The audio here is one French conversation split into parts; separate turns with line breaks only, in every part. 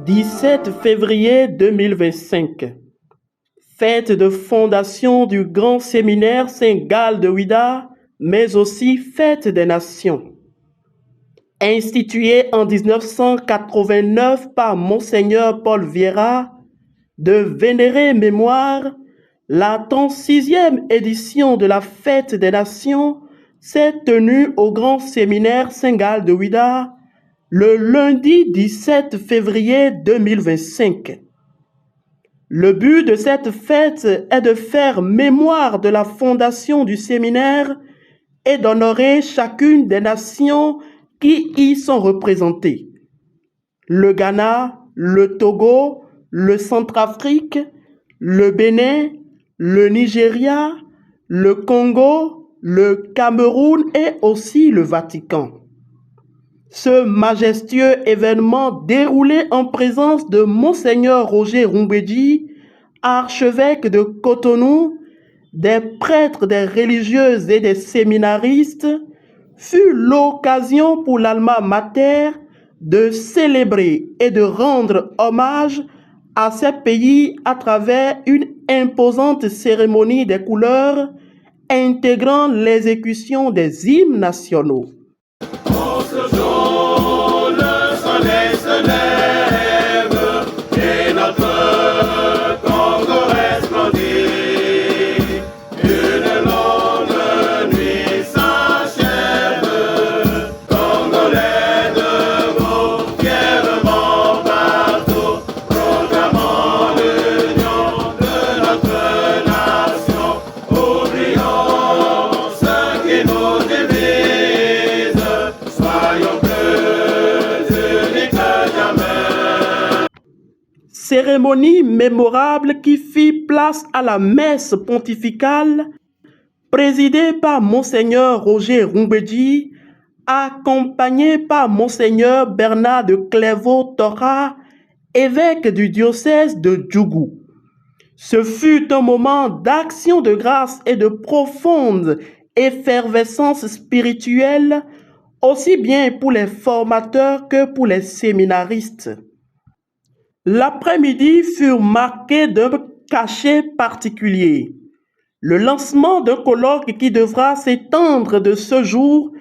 17 février 2025. Fête de fondation du grand séminaire Saint-Gall de Ouidah, mais aussi fête des nations. Institué en 1989 par Monseigneur Paul Vieira, de vénérée mémoire, la 36e édition de la Fête des Nations s'est tenue au grand séminaire Saint-Gall de Ouidah le lundi 17 février 2025. Le but de cette fête est de faire mémoire de la fondation du séminaire et d'honorer chacune des nations qui y sont représentées. Le Ghana, le Togo, le Centrafrique, le Bénin, le Nigeria, le Congo, le Cameroun et aussi le Vatican. Ce majestueux événement déroulé en présence de Monseigneur Roger Rumbedji, archevêque de Cotonou, des prêtres, des religieuses et des séminaristes, fut l'occasion pour l'Alma Mater de célébrer et de rendre hommage à ces pays à travers une imposante cérémonie des couleurs intégrant l'exécution des hymnes nationaux.
Le soleil se lève et notre Congo resplendit. Une longue nuit s'achève, Congolais debout, fièrement partout, proclamant l'union de notre nation. Oublions ce qui nous divise, soyons plus unis que jamais.
Cérémonie mémorable qui fit place à la messe pontificale présidée par Monseigneur Roger Rumbedji, accompagné par Monseigneur Bernard de Clairvaux-Tora, évêque du diocèse de Djougou. Ce fut un moment d'action de grâce et de profonde effervescence spirituelle, aussi bien pour les formateurs que pour les séminaristes. L'après-midi fut marqué d'un cachet particulier. Le lancement d'un colloque qui devra s'étendre de ce jour,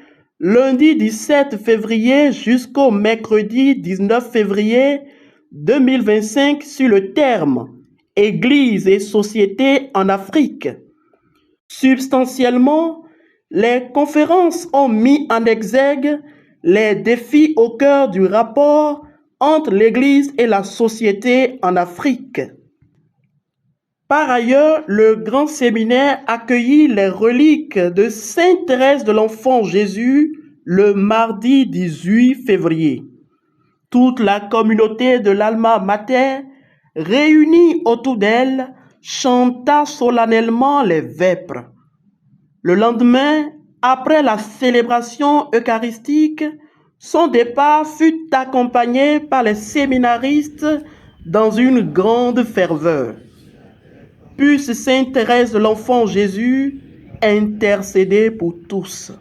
lundi 17 février jusqu'au mercredi 19 février 2025 sur le terme « Église et société en Afrique ». Substantiellement, les conférences ont mis en exergue les défis au cœur du rapport entre l'Église et la société en Afrique. Par ailleurs, le grand séminaire accueillit les reliques de Sainte Thérèse de l'Enfant Jésus le mardi 18 février. Toute la communauté de l'Alma Mater, réunie autour d'elle, chanta solennellement les vêpres. Le lendemain, après la célébration eucharistique, son départ fut accompagné par les séminaristes dans une grande ferveur. Puisse Sainte Thérèse de l'Enfant Jésus intercéder pour tous.